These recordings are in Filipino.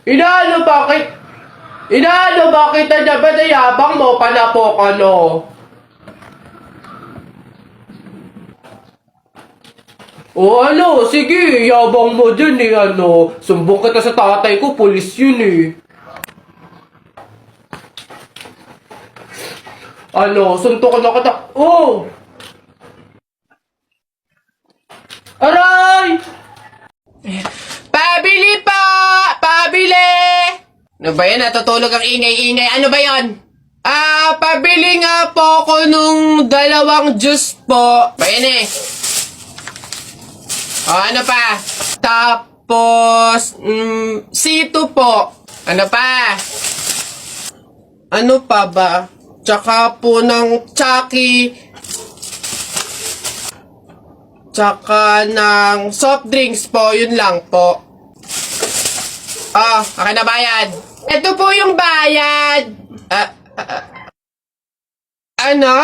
Inaano bakit? Inaano bakit na ba nayabang mo pala po ano? O ano, sige, yabang mo dyan eh, ano. Sumbong kita sa tatay ko, pulis yun eh. Ano, suntok na kita. Oh! Aray! Pabili pa! Pabili! Ano ba yan? Natutulog ang ingay-ingay. Ano ba yan? Pabili nga po ako nung 2 juice po. Ba yan eh? Ano pa? Tapos, C2 po. Ano pa? Ano pa ba? Tsaka po ng Chucky. Tsaka ng soft drinks po. Yun lang po. Akin na bayad. Ito po yung bayad. Ano?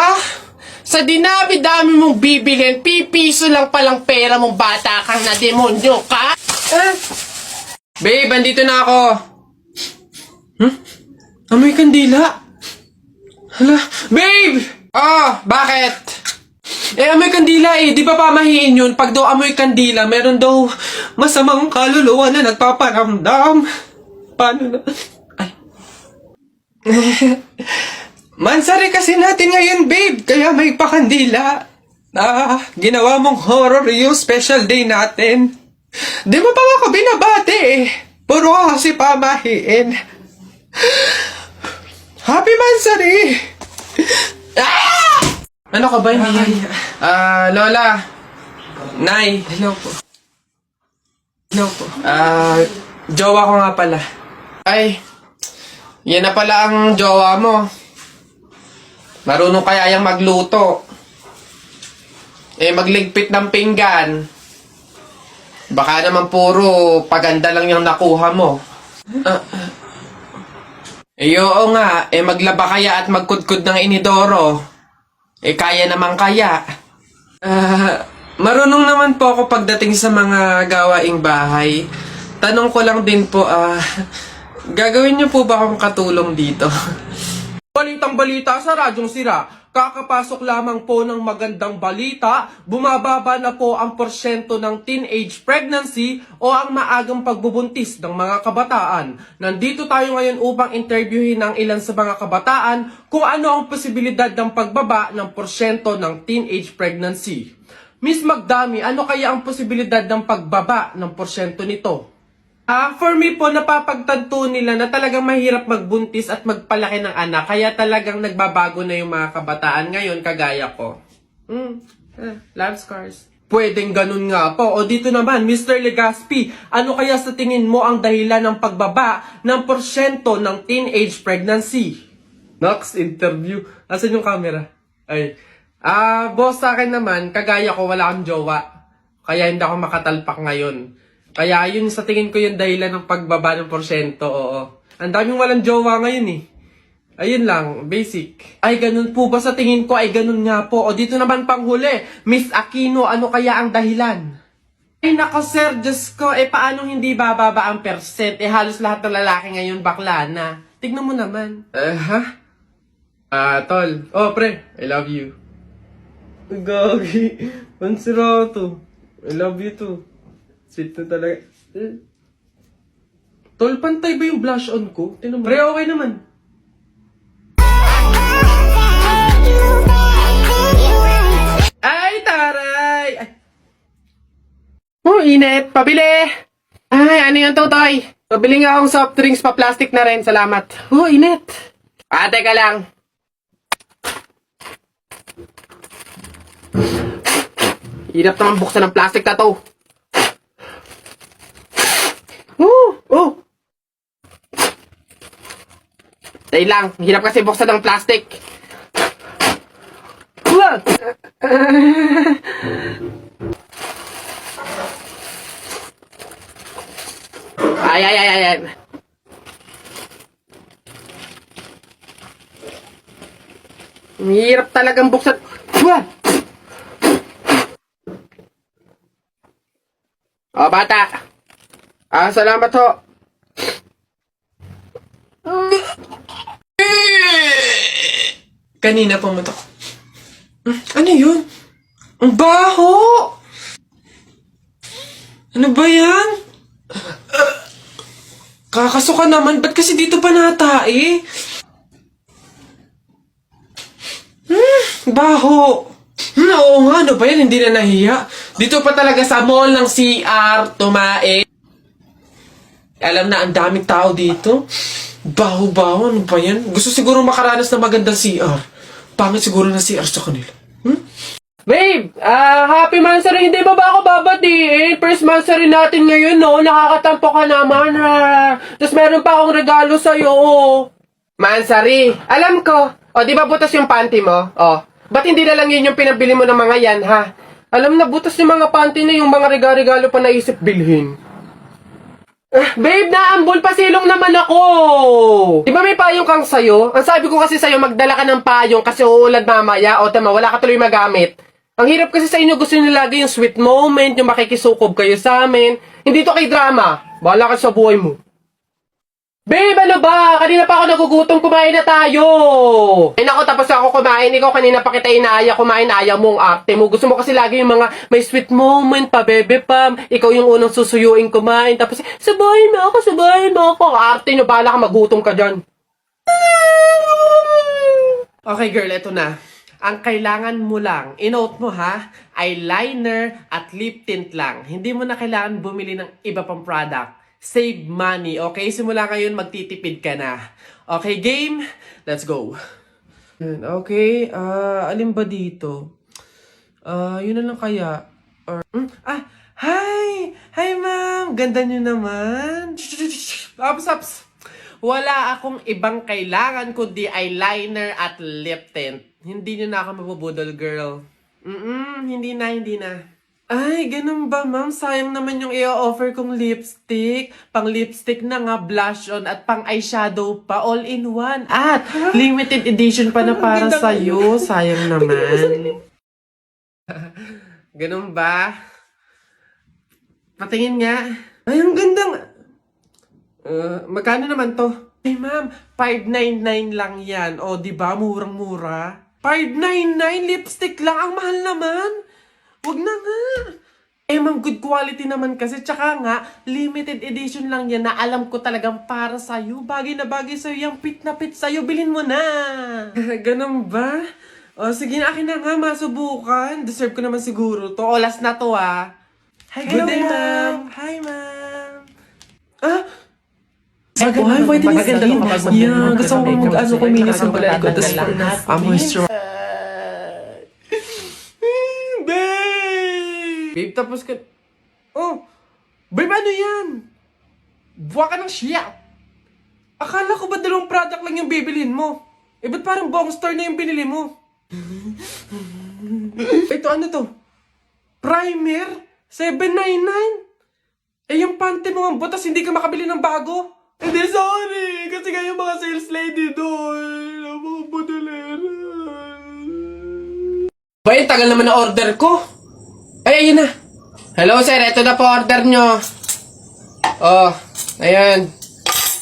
Sa dinami-dami mong bibilhin, pipiso lang palang pera mong bata kang na demonyo ka? Babe, andito na ako. Amoy kandila. Hala, babe! Bakit? Amoy kandila eh. Di ba pamahiin yun? Pag daw amoy kandila, meron daw masamang kaluluwa na nagpaparamdam. Paano na? Ay. Mansari kasi natin ngayon, babe. Kaya may pakandila. Ginawa mong horror yung special day natin. Di mo pa ako binabati eh. Puro ka kasi pamahiin. Happy Mansari! Ano ka ba? Lola. Nay. Hello po. Hello po. Jowa ko nga pala. Ay, yan na pala ang jowa mo. Marunong kaya yung magluto. Magligpit ng pinggan. Baka naman puro paganda lang yung nakuha mo. Oo nga, maglaba kaya at magkudkod ng inidoro. Kaya naman kaya. Marunong naman po ako pagdating sa mga gawaing bahay. Tanong ko lang din po, gagawin niyo po ba akong katulong dito? Balitang balita sa Radyong Sira. Kakapasok lamang po ng magandang balita, bumababa na po ang porsyento ng teenage pregnancy o ang maagang pagbubuntis ng mga kabataan. Nandito tayo ngayon upang interviewin ng ilan sa mga kabataan kung ano ang posibilidad ng pagbaba ng porsyento ng teenage pregnancy. Miss Magdami, ano kaya ang posibilidad ng pagbaba ng porsyento nito? For me po, napapagtanto nila na talagang mahirap magbuntis at magpalaki ng anak. Kaya talagang nagbabago na yung mga kabataan ngayon, kagaya ko. Love scars. Pwedeng ganun nga po. O dito naman, Mr. Legaspi, ano kaya sa tingin mo ang dahilan ng pagbaba ng porsyento ng teenage pregnancy? Next interview. Asan yung camera? Ay. Boss, sa akin naman, kagaya ko, wala akong jowa. Kaya hindi ako makatalpak ngayon. Kaya yun sa tingin ko yung dahilan ng pagbaba ng porsyento, oo. Ang daming walang jowa ngayon eh. Ayun lang, basic. Ay, ganun po ba sa tingin ko? Ay, ganun nga po. O dito naman panghuli, Miss Aquino, ano kaya ang dahilan? Ay, nako sir, Diyos ko, paano hindi bababa ang percent? Halos lahat ng lalaki ngayon bakla na. Tignan mo naman. Tol. Pre, I love you. Gagi, pansirato. I love you too. Sweet na talaga. Tol, pantay ba yung blush on ko? Pre, okay naman. Ay, taray! Ay. Init. Pabili! Ay, ano yung tutoy? Pabili nga akong soft drinks pa plastic na rin. Salamat. Init. Teka lang. Hirap naman buksan ng plastic na to. Dahil lang, hirap kasi buksan ng plastic. Ay. Hirap talagang buksan. Bata. Salamat ho. Kanina pumunta ko. Ano yun? Ang baho! Ano ba yan? Kakasuka naman, ba't kasi dito pa natae? Baho! Oo nga, ano ba yan? Hindi na nahiya. Dito pa talaga sa mall ng CR, tumae. Alam na, ang daming tao dito. Baho-baho, ano ba yan? Gusto siguro makaranas ng magandang CR. Pangit siguro na CR sa kanila. Babe, happy Mansari, hindi ba ako babatiin? First Mansari natin ngayon, no? Nakakatampo ka naman, ha? Tapos meron pa akong regalo sa'yo. Mansari, alam ko. O, di ba butas yung panty mo? O, ba't hindi na lang yun yung pinabili mo ng mga yan, ha? Alam na, butas yung mga panty na yung mga regalo pa naisip bilhin. Babe, naambol pa silong naman ako. Di ba may payong kang sayo? Ang sabi ko kasi sayo, magdala ka ng payong kasi uulad mamaya. O, tama, wala ka tuloy magamit. Ang hirap kasi sa inyo, gusto nyo lagi yung sweet moment, yung makikisukob kayo sa amin. Hindi to kay drama. Bahala ka sa buhay mo. Babe, ano ba? Kanina pa ako nagugutom, kumain na tayo. Ay nako, tapos ako kumain. Ikaw kanina pa kita inaaya, kumain, ayaw mo ang arte mo. Gusto mo kasi lagi yung mga may sweet moment pa, bebe pam. Ikaw yung unang susuyuin kumain. Tapos, sabahin mo ako. Arte nyo, bahala ka, magutom ka dyan. Okay girl, eto na. Ang kailangan mo lang, inote mo ha, eyeliner at lip tint lang. Hindi mo na kailangan bumili ng iba pang product. Save money, okay? Simula ngayon, magtitipid ka na. Okay, game? Let's go. Okay, alin ba dito? Yun na lang kaya. Hi! Hi, ma'am! Ganda nyo naman. Ups. Wala akong ibang kailangan kundi eyeliner at lip tint. Hindi nyo na ako mabubudol, girl. Hindi na. Ay, ganun ba, ma'am? Sayang naman yung i-offer kong lipstick. Pang lipstick na nga, blush on, at pang eyeshadow pa, all in one. At limited edition pa na para sa'yo. Sayang naman. Ganun ba? Patingin nga. Ay, ang ganda. Magkano naman to? Ay, ma'am, $5.99 lang yan. O, diba? Murang-mura. $5.99? Lipstick lang? Ang mahal naman. Wag na nga. Ma'am, good quality naman kasi. Tsaka nga, limited edition lang yan na alam ko talagang para sa'yo. Bagay na bagay sa'yo. Yung pit na pit sa'yo. Bilhin mo na. Ganun ba? O, sige na, akin na nga. Masubukan. Deserve ko naman siguro to. O, last na to, ah. Hi, good day, ma'am. Hi, ma'am. Why did you say? Yeah, gusto ko kuminis yung balay ko. Tapos, moisture. Babe, tapos ka... Oh! Babe, ano yan? Buwa ka ng siya. Akala ko ba dalawang product lang yung bibilhin mo? Ba't parang buong store na yung binili mo? Ito, ano to? Primer? $7.99? Yung panty mo ang butas, hindi ka makabili ng bago? Hindi, sorry! Kasi kayo mga sales lady doon. Mga budalera. Babe, tagal naman na order ko. Ay, ayun na. Hello, sir. Ito na po order nyo. Oh, ayan.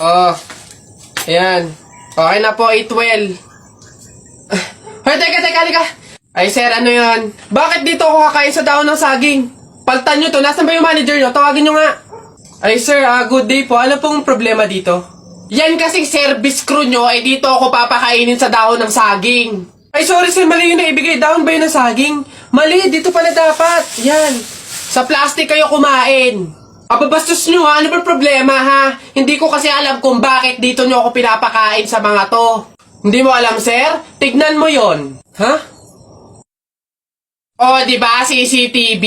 Oh, ayan. Okay na po, 812. Hoy, teka, halika. Ay, sir, ano yun? Bakit dito ako kakain sa dahon ng saging? Paltan nyo to. Nasaan ba yung manager nyo? Tawagin nyo nga. Ay, sir, good day po. Ano pong problema dito? Yan kasing service crew nyo, dito ako papakainin sa dahon ng saging. Ay, sorry sir, mali yun na ibigay. Dahon ba yun ng saging? Mali, dito pala dapat. Yan. Sa plastic kayo kumain. Ababastos nyo ha, ano ba problema ha? Hindi ko kasi alam kung bakit dito nyo ako pinapakain sa mga to. Hindi mo alam sir? Tignan mo yon. Ha? O, diba, CCTV?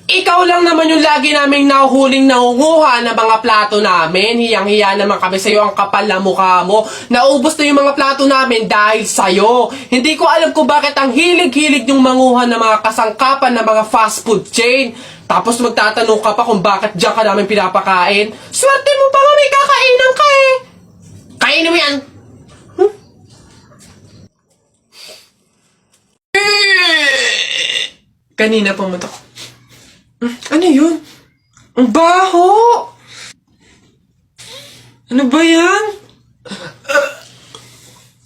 Ikaw lang naman yung lagi naming nahuhuling nangunguha ng mga plato namin. Hiyang-hiya naman kami sa'yo, ang kapal na mukha mo. Naubos na yung mga plato namin dahil sa'yo. Hindi ko alam kung bakit ang hilig-hilig yung manguha ng mga kasangkapan ng mga fast food chain. Tapos magtatanong ka pa kung bakit diyan ka namin pinapakain. Swerte mo pa nga may kakainan ka eh. Kainin mo yan. Kanina pumunta ko. Ano yun? Ang baho! Ano ba yan?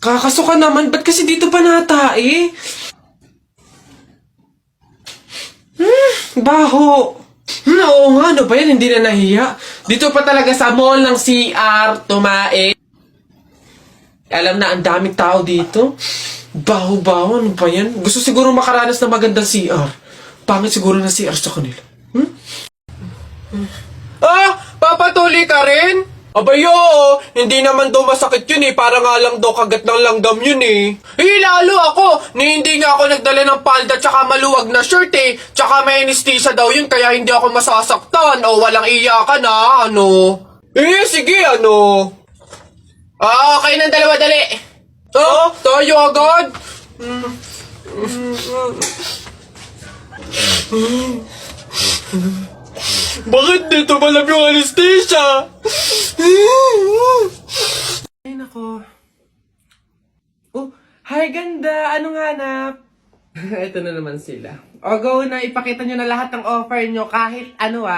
Kakasuka naman, ba't kasi dito pa natae? Baho. Oo nga, ano ba yan? Hindi na nahiya. Dito pa talaga sa mall ng CR, tumae. Alam na, ang daming tao dito. Baho-baho, ano ba yan? Gusto siguro makaranas na magandang CR. Pangit siguro na CR sa kanila. Papatuloy ka rin? Abay, oo. Hindi naman daw masakit yun eh. Para nga lang daw kagat ng langgam yun eh. Lalo ako. Hindi nga ako nagdala ng palda tsaka maluwag na shirt eh. Tsaka may anesthesia daw yun kaya hindi ako masasaktan. O walang iyakan ha. Ano? Sige ano. Okay ng dalawa dali. Tayo agad. Bakit dito malam yung anesthesia? Ay, nako. Oh, hi ganda! Anong hanap? Ito na naman sila. O, go na. Ipakita nyo na lahat ng offer nyo kahit ano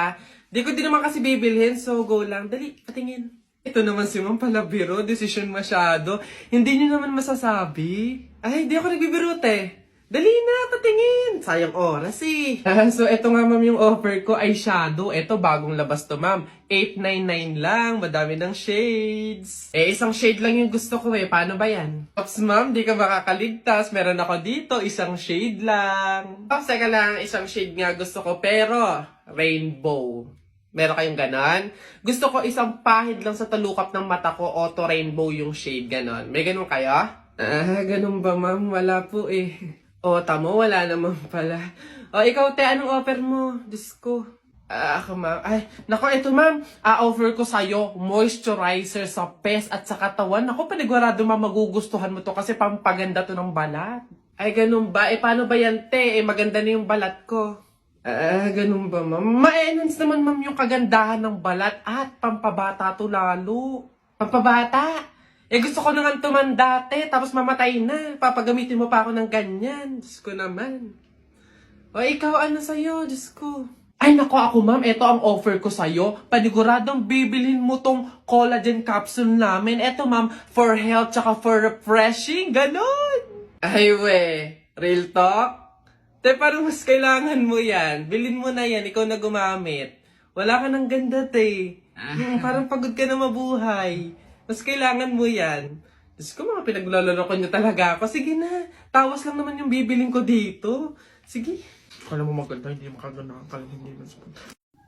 Di ko din naman kasi bibilhin, so go lang. Dali, patingin. Ito naman si Ma'am Palabiro. Decision masyado. Hindi nyo naman masasabi. Ay, di ako nagbibiro, te. Dali na, patingin! Sayang oras eh. So, eto nga ma'am yung offer ko ay shadow. Eto, bagong labas to ma'am. 899 lang, madami ng shades. Isang shade lang yung gusto ko eh. Paano ba yan? Ops ma'am, di ka makakaligtas. Meron ako dito, isang shade lang. Ops, teka lang, isang shade nga gusto ko. Pero, rainbow. Meron kayong ganon? Gusto ko isang pahid lang sa talukap ng mata ko, auto rainbow yung shade, ganon. May ganon kayo? Ganon ba ma'am? Wala po eh. Tamo, wala naman pala. Ikaw, te, anong offer mo? Diyos ko. Ako, ma'am. Ay, nako, ito, ma'am. Offer ko sa'yo, moisturizer sa pes at sa katawan. Ako, panigurado, ma'am, magugustuhan mo to kasi pampaganda to ng balat. Ay, ganun ba? Paano ba yan, te? Maganda na yung balat ko. Ganun ba, ma'am? Ma-enhance naman, ma'am, yung kagandahan ng balat at pampabata to lalo. Pampabata? Gusto ko naman tumanda, te, tapos mamatay na. Papagamitin mo pa ako ng ganyan. Diyos ko naman. Ikaw, ano sa'yo? Diyos ko. Ay, nako ako, ma'am. Ito ang offer ko sa'yo. Paniguradong bibilhin mo tong collagen capsule namin. Ito, ma'am, for health tsaka for refreshing. Ganon. Ay, we. Real talk? Te, parang mas kailangan mo yan. Bilhin mo na yan. Ikaw na gumamit. Wala ka ng ganda, te. Parang pagod ka na mabuhay. Mas kailangan mo yan. Diyos ko, mga pinaglalaro ko niya talaga ako. Sige na, tawas lang naman yung bibiling ko dito. Sige. Kala mo maganda, hindi makaganda ang kalang hindi mas.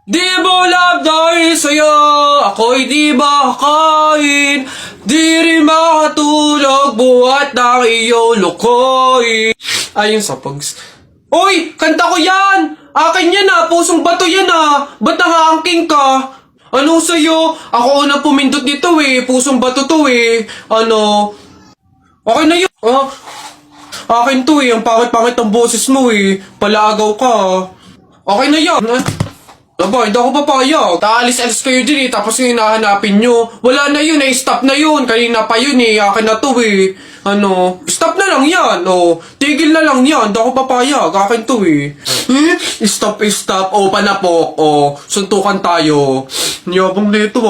Di mo love dahil sa'yo, ako'y di makakain. Di rin makatulog, buhat ng iyong lukoy. Ayun sa pags. Uy! Kanta ko yan! Akin yan pusong bato yan Ba't nakaangking ka? Ano sa'yo? Ako unang pumindot dito pusong bato to Ano? Okay na yun. Akin to ang pangit-pangit ang boses mo Palaagaw ka Okay na yan. Aba, hindi ako papayag. Taalis-alis kayo din tapos yung hinahanapin nyo. Wala na yun stop na yun. Kanina pa yun akin na to Ano? Stop na lang yan tigil na lang yan. Hindi ako papayag. Akin to Stop. Panapok. Suntukan tayo. Niyabang nito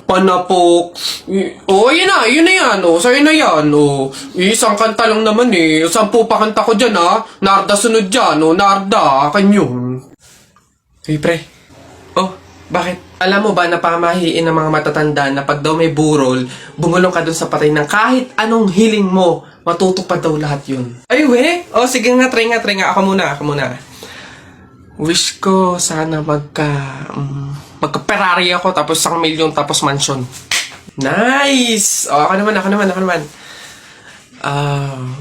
Panapok. Yun na yan sa'yo na yan Isang kanta lang naman 10 pa kanta ko dyan Narda sunod dyan Narda, akin yun. Hey pre. Bakit? Alam mo ba na pamahiin ng mga matatanda na pag daw may burol, bumulong ka dun sa patay ng kahit anong hiling mo, matutupad daw lahat yun. Ay, we? Sige nga, try nga. Ako muna. Wish ko sana magka-Ferrari ako, tapos 1 milyon, tapos mansion. Nice! Ako naman.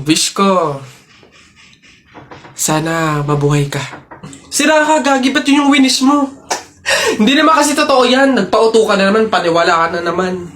Wish ko sana mabuhay ka. Sira ka, gagi, ba't yun yung winish mo? Hindi naman kasi totoo yan. Nagpauto ka na naman, paniwala ka na naman.